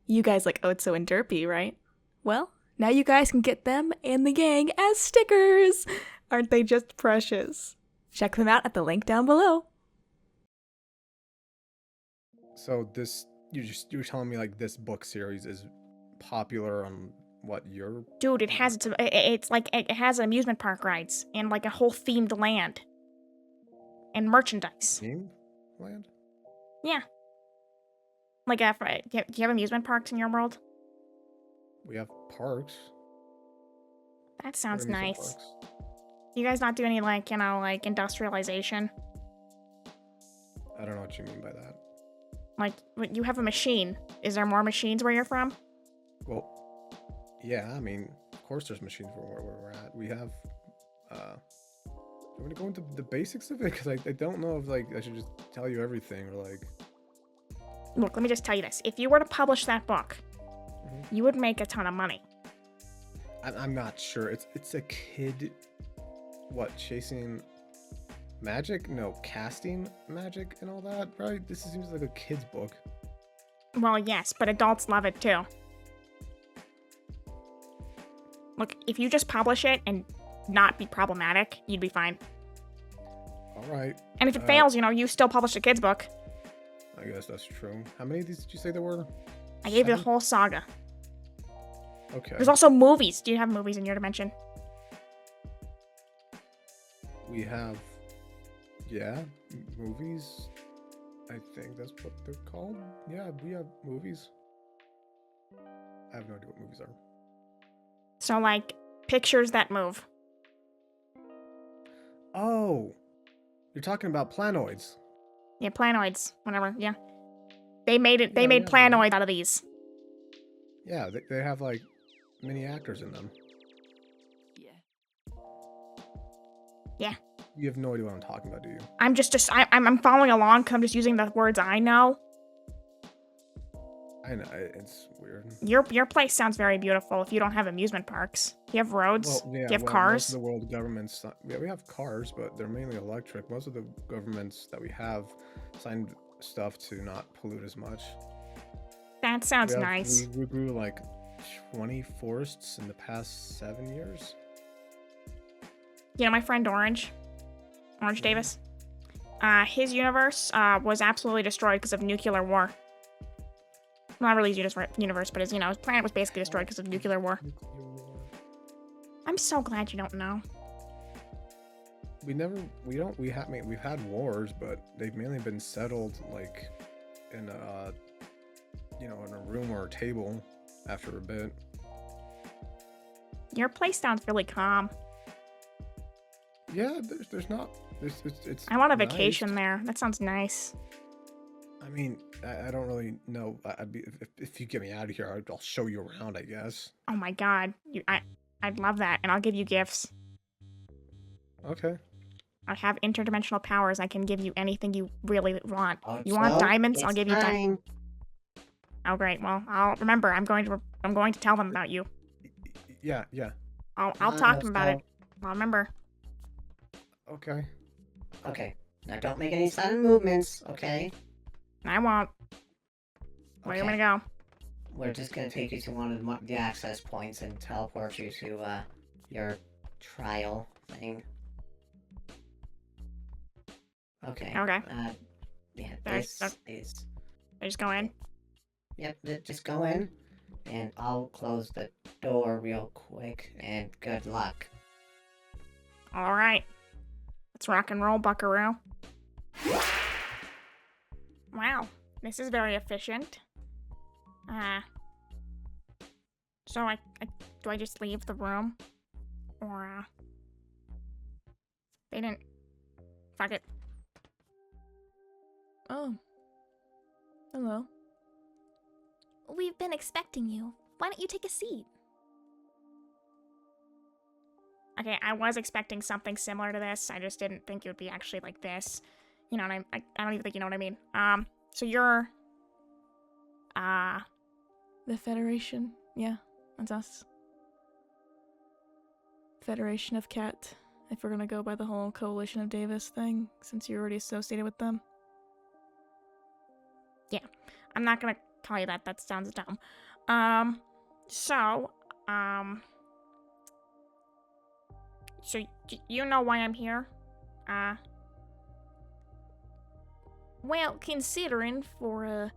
You guys like Otso and Derpy, right? Well, now you guys can get them and the gang as stickers! Aren't they just precious? Check them out at the link down below. So this, you were telling me like this book series is popular on what your Dude, it has it has amusement park rides and like a whole themed land and merchandise. theme land? Yeah. Like, do you have amusement parks in your world? We have parks. That sounds What amusement nice. parks? You guys not do any like, like industrialization? I don't know what you mean by that. Like, you have a machine. Is there more machines where you're from? Well, yeah, I mean, of course there's machines where we're at. We have, I'm gonna go into the basics of it because I don't know if like I should just tell you everything or like. Look, let me just tell you this. If you were to publish that book, you would make a ton of money. I'm not sure. It's a kid, what, chasing magic? No, casting magic and all that, right? This seems like a kid's book. Well, yes, but adults love it too. Look, if you just publish it and not be problematic, you'd be fine. All right. And if it fails, you still publish a kid's book. I guess that's true. How many of these did you say there were? I gave you the 7? whole saga. Okay. There's also movies. Do you have movies in your dimension? We have, yeah, movies. I think that's what they're called. Yeah, we have movies. I have no idea what movies are. So, like, pictures that move. Oh, you're talking about planoids. Yeah, planoids. Whatever, yeah. They made it. They Yeah, made yeah, planoids out of these. Yeah, they have like mini actors in them. Yeah. You have no idea what I'm talking about, do you? I'm following along because I'm just using the words I know. I know, it's weird. Your place sounds very beautiful if you don't have amusement parks. You have roads? Well, yeah, you have most cars? of the world governments, yeah, we have cars, but they're mainly electric. Most of the governments that we have signed stuff to not pollute as much. That sounds nice. We grew like 20 forests in the past 7 years. You know my friend Orange Davis? His universe was absolutely destroyed because of nuclear war. Not really his universe, but his planet was basically destroyed because of nuclear war. I'm so glad you don't know. We've had wars, but they've mainly been settled like in a, in a room or a table after a bit. Your place sounds really calm. Yeah, there's not. It's I want a nice. vacation there. That sounds nice. I mean, I don't really know. If you get me out of here, I'll show you around, I guess. Oh my god, I'd love that, and I'll give you gifts. Okay. I have interdimensional powers. I can give you anything you really want. Oh, You want so diamonds? I'll it's give you diamonds. time. Oh great. Well, I'll remember. I'm going to tell them about you. Yeah. I'll on, talk to let's them about go. it. I'll remember. Okay. Okay. Now don't make any sudden movements, okay? I won't. Where are you gonna go? We're just gonna take you to one of the access points and teleport you to your trial thing. Okay. Okay. Yeah, There's- this is... I just go in. Yep, just go in, and I'll close the door real quick, and good luck. All right. Let's rock and roll, buckaroo. Wow, this is very efficient. So do I just leave the room? Or, they didn't... Fuck it. Oh. Hello. We've been expecting you. Why don't you take a seat? Okay, I was expecting something similar to this. I just didn't think it would be actually like this. You know what I don't even think you know what I mean. So you're... The Federation. Yeah, that's us. Federation of Cat. If we're gonna go by the whole Coalition of Davis thing, since you're already associated with them. I'm not gonna call you that. That sounds dumb. So you know why I'm here? Well, considering for,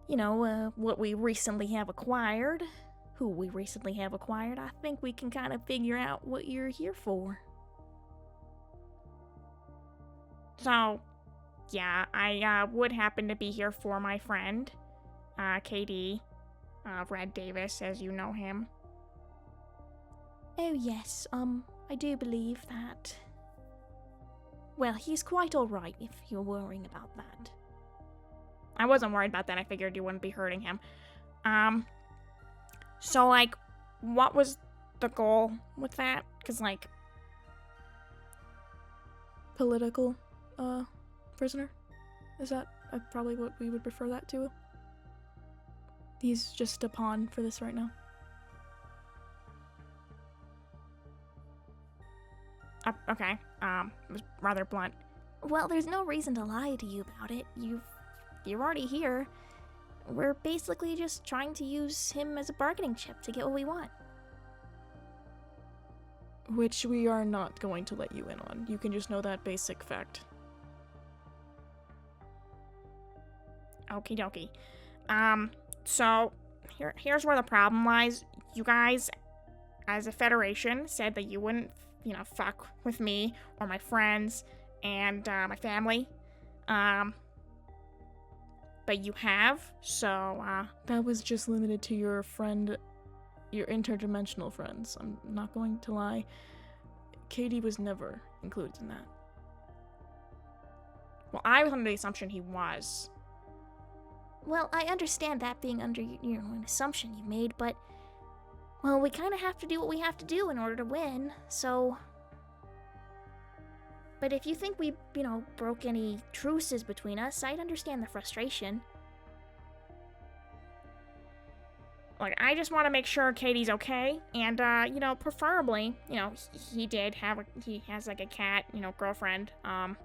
what we recently have acquired, who we recently have acquired, I think we can kind of figure out what you're here for. So, yeah, I would happen to be here for my friend, KD, Red Davis, as you know him. Oh yes, I do believe that. Well, he's quite alright if you're worrying about that. I wasn't worried about that. I figured you wouldn't be hurting him. So, like, what was the goal with that? Because, like... Political, prisoner? Is that probably what we would refer that to? He's just a pawn for this right now. Okay, it was rather blunt. Well, there's no reason to lie to you about it. You're already here. We're basically just trying to use him as a bargaining chip to get what we want. Which we are not going to let you in on. You can just know that basic fact. Okie dokie. So, here's where the problem lies. You guys, as a federation, said that you wouldn't, fuck with me or my friends and, my family. But you have, so, That was just limited to your friend, your interdimensional friends. I'm not going to lie. Katie was never included in that. Well, I was under the assumption he was. Well, I understand that being under, an assumption you made, but, well, we kind of have to do what we have to do in order to win, so... But if you think we, broke any truces between us, I'd understand the frustration. Like, I just want to make sure Katie's okay, and, preferably, he has, like, a cat, girlfriend,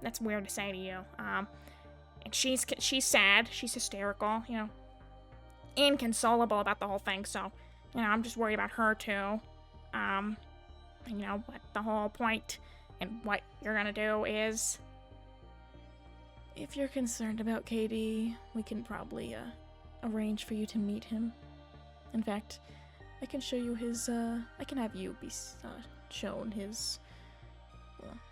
that's weird to say to you, and she's sad, she's hysterical, inconsolable about the whole thing, so, I'm just worried about her, too, and, what the whole point and what you're gonna do is... If you're concerned about Katie, we can probably, arrange for you to meet him. In fact, I can show you his, I can have you be, shown his,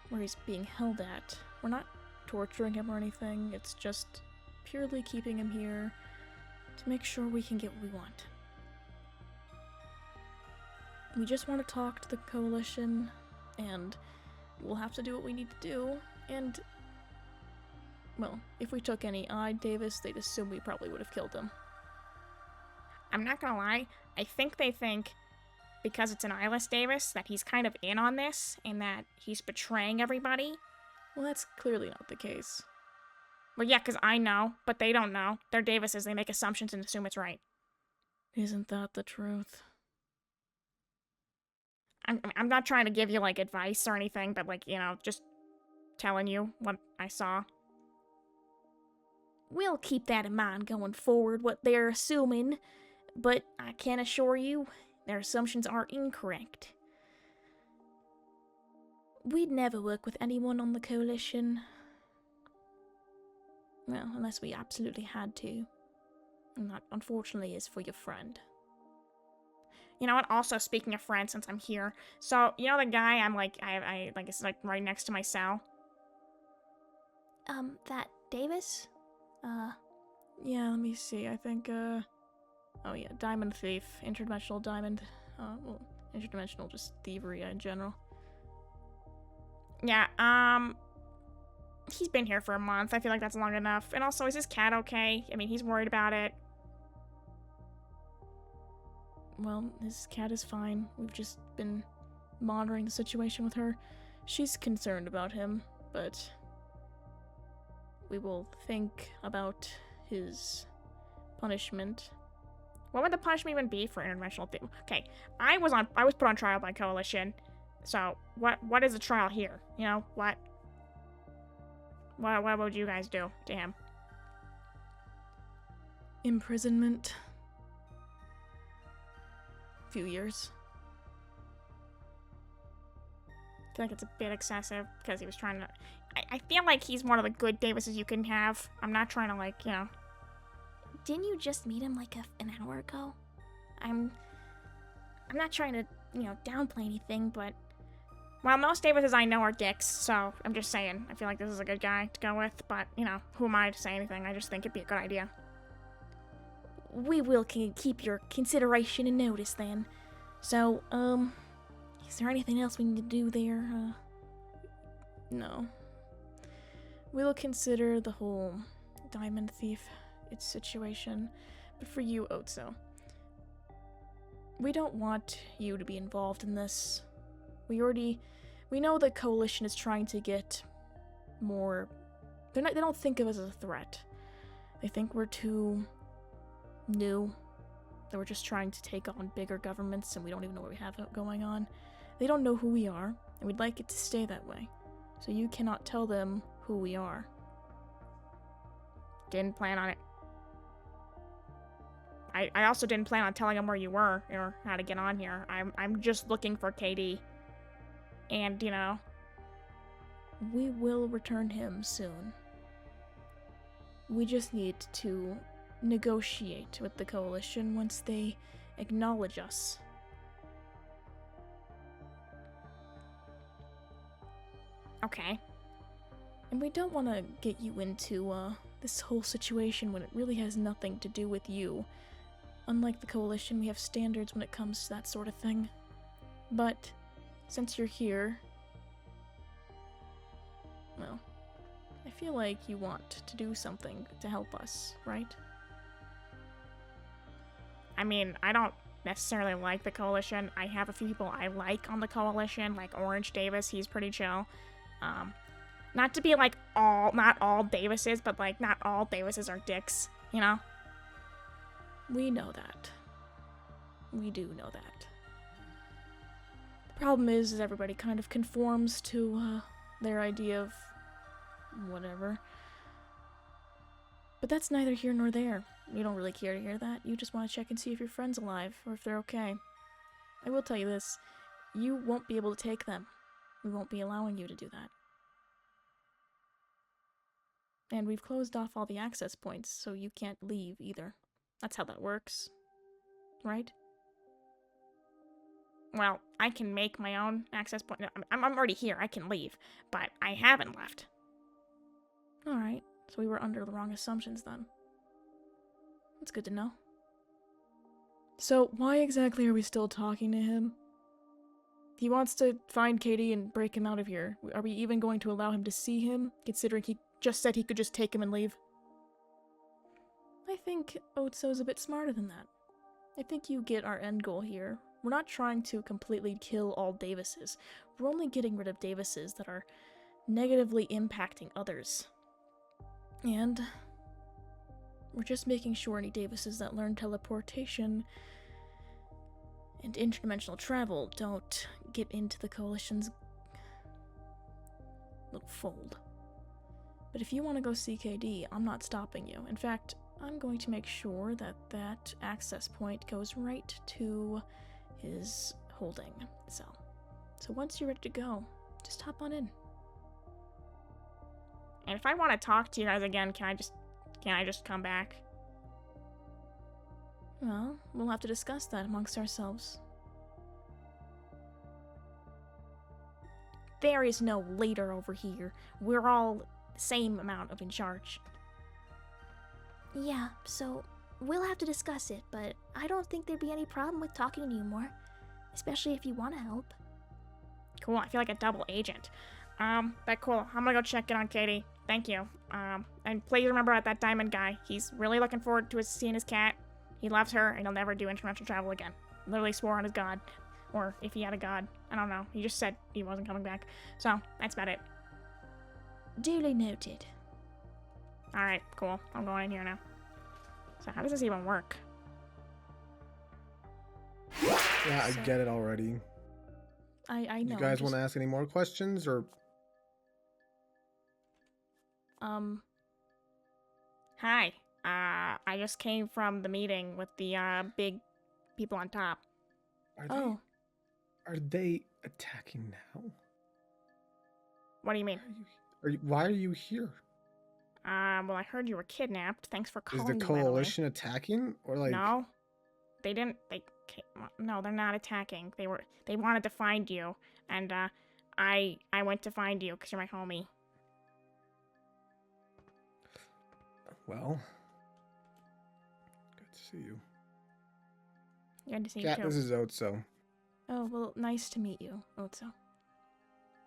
where he's being held at. We're not torturing him or anything, it's just purely keeping him here to make sure we can get what we want. We just want to talk to the Coalition, and we'll have to do what we need to do, and, well, if we took any Davis, they'd assume we probably would have killed him. I'm not gonna lie, I think they think, because it's an eyeless Davis, that he's kind of in on this, and that he's betraying everybody. Well, that's clearly not the case. Well, yeah, because I know, but they don't know. They're Davises, they make assumptions and assume it's right. Isn't that the truth? I'm not trying to give you, like, advice or anything, but, like, just telling you what I saw. We'll keep that in mind going forward, what they're assuming, but I can assure you, their assumptions are incorrect. We'd never work with anyone on the Coalition. Well, unless we absolutely had to. And that, unfortunately, is for your friend. You know what? Also, speaking of friends, since I'm here, so, the guy I'm, like, I it's, like, right next to my cell? That Davis? Yeah, let me see, I think, oh yeah, Diamond Thief, Interdimensional Diamond, well, interdimensional just thievery in general. Yeah, he's been here for a month, I feel like that's long enough, and also, is his cat okay? I mean, he's worried about it. Well, his cat is fine. We've just been monitoring the situation with her. She's concerned about him, but we will think about his punishment. What would the punishment even be for interdimensional thing? Okay, I was put on trial by Coalition. So, what is the trial here? What would you guys do to him? imprisonment. Few years. I feel like it's a bit excessive because he was trying to. I feel like he's one of the good Davises you can have. I'm not trying to, like, you know. Didn't you just meet him like an hour ago? I'm not trying to, downplay anything, but Well, most Davises I know are dicks, so I'm just saying. I feel like this is a good guy to go with, but, who am I to say anything? I just think it'd be a good idea. we will keep your consideration and notice then. So, is there anything else we need to do there? No. We'll consider the whole diamond thief, its situation. But for you, Otso, we don't want you to be involved in this. We know the coalition is trying to get more. They don't think of us as a threat. They think we're too new. That we're just trying to take on bigger governments and we don't even know what we have going on. They don't know who we are, and we'd like it to stay that way. So you cannot tell them who we are. Didn't plan on it. I also didn't plan on telling him where you were or how to get on here. I'm just looking for KD. And, We will return him soon. We just need to negotiate with the coalition once they acknowledge us. okay. And we don't want to get you into this whole situation when it really has nothing to do with you. Unlike the coalition, we have standards when it comes to that sort of thing. But since you're here, well, I feel like you want to do something to help us, right? I mean, I don't necessarily like the coalition. I have a few people I like on the coalition, like Orange Davis. He's pretty chill. Not to be like not all Davises, but like not all Davises are dicks, We know that. We do know that. The problem is everybody kind of conforms to their idea of whatever. But that's neither here nor there. You don't really care to hear that. You just want to check and see if your friend's alive or if they're okay. I will tell you this. You won't be able to take them. We won't be allowing you to do that. And we've closed off all the access points, so you can't leave either. That's how that works. Right? Well, I can make my own access point. No, I'm already here. I can leave, but I haven't left. Alright, so we were under the wrong assumptions then. That's good to know. So, why exactly are we still talking to him? He wants to find Katie and break him out of here. Are we even going to allow him to see him, considering he just said he could just take him and leave? I think Otso's a bit smarter than that. I think you get our end goal here. We're not trying to completely kill all Davises. We're only getting rid of Davises that are negatively impacting others. And we're just making sure any Davises that learn teleportation and interdimensional travel don't get into the Coalition's little fold. But if you want to go see KD, I'm not stopping you. In fact, I'm going to make sure that that access point goes right to his holding cell. So once you're ready to go, just hop on in. And if I want to talk to you guys again, can I just come back? Well, we'll have to discuss that amongst ourselves. There is no leader over here. We're all the same amount of in charge. Yeah, so we'll have to discuss it, but I don't think there'd be any problem with talking to you more. Especially if you want to help. Cool, I feel like a double agent. But cool. I'm gonna go check in on Katie. Thank you. And please remember about that diamond guy. He's really looking forward to seeing his cat. He loves her, and he'll never do international travel again. Literally swore on his god. Or if he had a god. I don't know. He just said he wasn't coming back. So, that's about it. Duly noted. Alright, cool. I'm going in here now. So how does this even work? Yeah, I get it already. I know. You guys want to ask any more questions, or? Hi. I just came from the meeting with the big people on top. Oh, Are they attacking now? What do you mean? Why are you here? Well, I heard you were kidnapped. Thanks for Is calling the me, by the way. coalition attacking or like? No, they didn't. No, they're not attacking. They wanted to find you, and I went to find you because you're my homie. Well, good to see you. Good to see you Cat, too. this is Otso. oh, well, nice to meet you, Otso.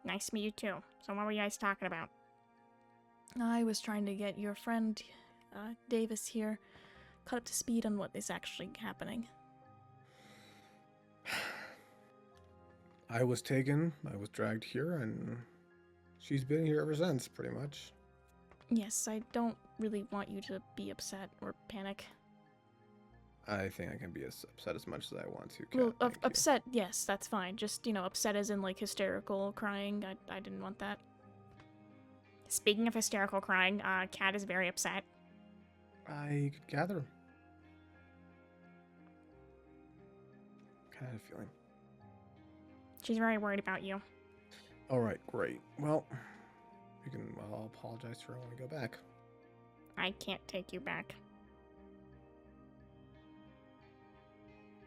Nice to meet you too. So what were you guys talking about? I was trying to get your friend, Davis here, caught up to speed on what is actually happening. I was dragged here, and she's been here ever since, pretty much. Yes, I don't really want you to be upset or panic. I think I can be as upset as much as I want to, Cat. Well, thank you. upset, yes, that's fine. Just, upset as in, like, hysterical, crying. I didn't want that. Speaking of hysterical crying, Kat is very upset. I could gather. Kind of feeling. She's very worried about you. All right, great. Well, I'll apologize to her when we go back. I can't take you back.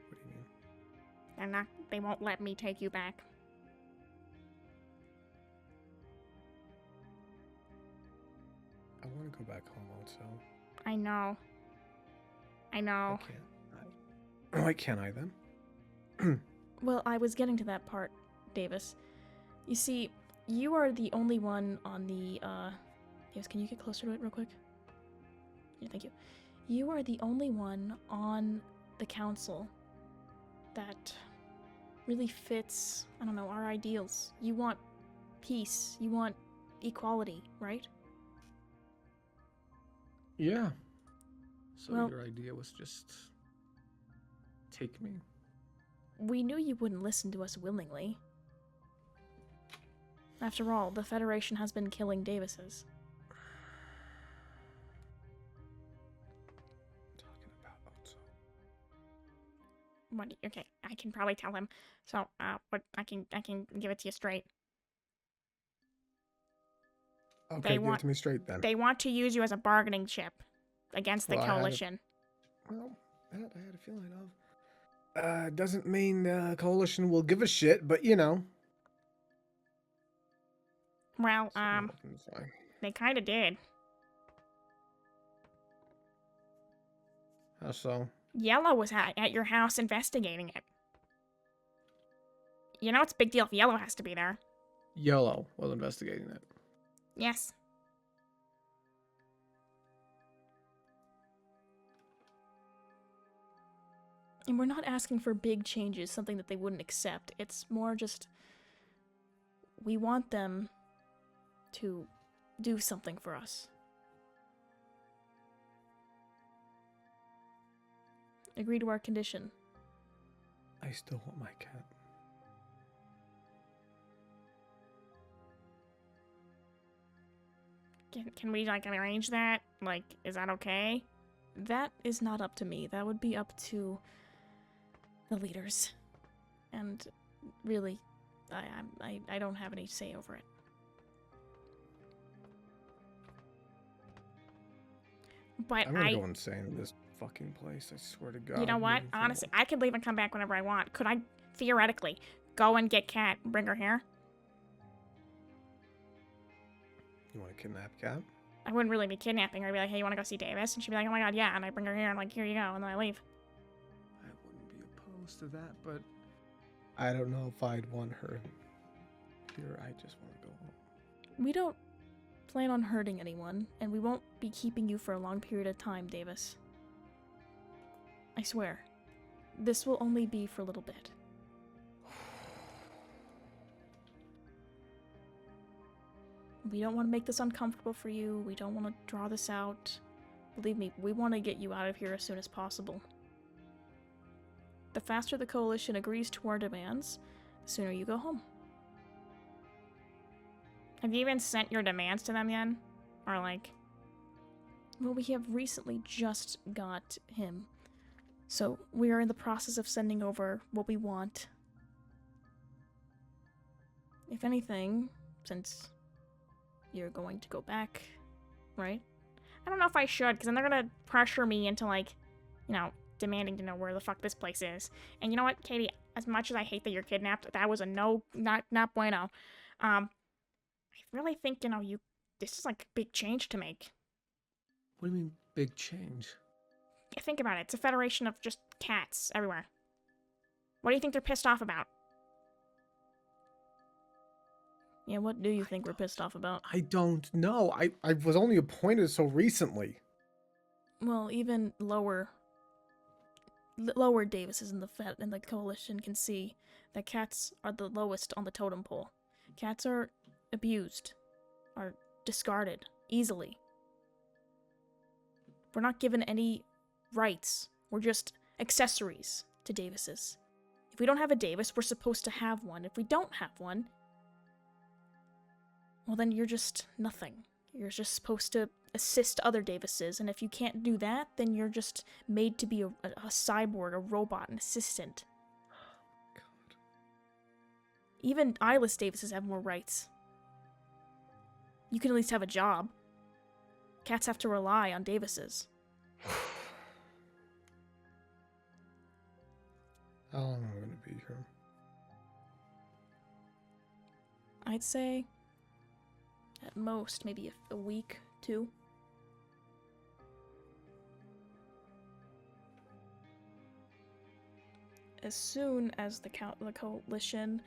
What do you mean? They won't let me take you back. I want to go back home, also. I know. Why can't I? Why can't I then? Well, I was getting to that part, Davis. You see, you are the only one on the, Davis, can you get closer to it real quick? Yeah, thank you. You are the only one on the council that really fits, I don't know, our ideals. You want peace. You want equality, right? Yeah. So Well- your idea was just take me. We knew you wouldn't listen to us willingly. After all, the Federation has been killing Davises. Talking about Otso. Okay, I can probably tell him. So, what I can give it to you straight. Okay, give it to me straight then. They want to use you as a bargaining chip against the Well, I had a- coalition. Well, that I had a feeling of. Doesn't mean the coalition will give a shit, but Well, something happens, like- they kind of did. How so? Yellow was at your house investigating it. You know it's a big deal if Yellow has to be there. Yellow was investigating it. Yes. And we're not asking for big changes, something that they wouldn't accept. It's more just, we want them to do something for us. Agree to our condition. I still want my cat. Can we, like, arrange that? Like, is that okay? That is not up to me. That would be up to the leaders. And really, I don't have any say over it. But I'm gonna go insane in this fucking place. I swear to God. you know what? moving from Honestly, one- I could leave and come back whenever I want. Could I, theoretically, go and get Kat, bring her here? You want to kidnap Cat? I wouldn't really be kidnapping her. I'd be like, hey, you want to go see Davis? And she'd be like, oh my god, yeah. And I bring her here and like, here you go. And then I leave. I wouldn't be opposed to that, but I don't know if I'd want her here. I just want to go home. We don't plan on hurting anyone, and we won't be keeping you for a long period of time, Davis. I swear. This will only be for a little bit. We don't want to make this uncomfortable for you. We don't want to draw this out. Believe me, we want to get you out of here as soon as possible. The faster the Coalition agrees to our demands, the sooner you go home. Have you even sent your demands to them yet? Or like, Well, we have recently just got him. So we are in the process of sending over what we want. If anything, since you're going to go back, right? I don't know if I should, because then they're gonna pressure me into, like, you know, demanding to know where the fuck this place is. And you know what, Katie? As much as I hate that you're kidnapped, that was a no, not bueno. I really think, you know, this is like a big change to make. What do you mean, big change? Think about it. It's a federation of just cats everywhere. What do you think they're pissed off about? Yeah, what do you think we're pissed off about? I don't know. I was only appointed so recently. Well, even lower Davises in the coalition can see that cats are the lowest on the totem pole. Cats are abused, are discarded easily. We're not given any rights. We're just accessories to Davises. If we don't have a Davis, we're supposed to have one. If we don't have one, well, then you're just nothing. You're just supposed to assist other Davises, and if you can't do that, then you're just made to be a cyborg, a robot, an assistant. God. Even eyeless Davises have more rights. You can at least have a job. Cats have to rely on Davises. How long am I going to be here? I'd say at most maybe a week, 2. As soon as the coalition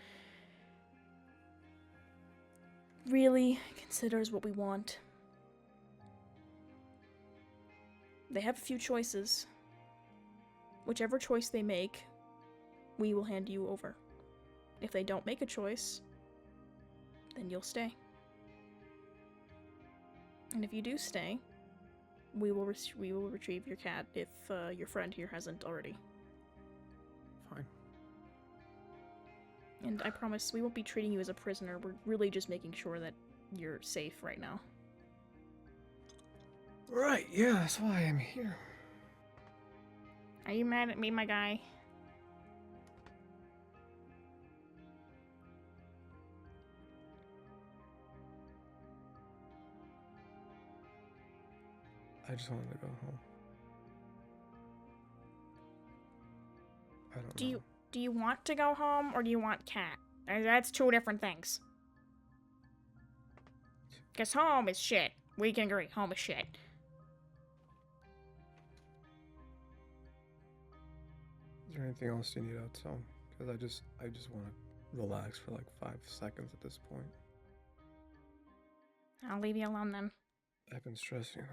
really considers what we want, they have a few choices. Whichever choice they make, we will hand you over. If they don't make a choice, then you'll stay. And if you do stay, we will retrieve your cat if your friend here hasn't already. Fine. And I promise we won't be treating you as a prisoner. We're really just making sure that you're safe right now. Right, yeah, that's why I'm here. Are you mad at me, my guy? I just wanted to go home. I don't know. Do you want to go home, or do you want cat? That's 2 different things. Because home is shit. We can agree, home is shit. Is there anything else you need, Otso? Because I just want to relax for like 5 seconds at this point. I'll leave you alone then. I've been stressing.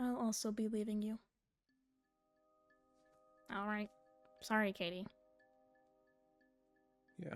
Oh, I'll also be leaving you. Alright. Sorry, Katie. yeah.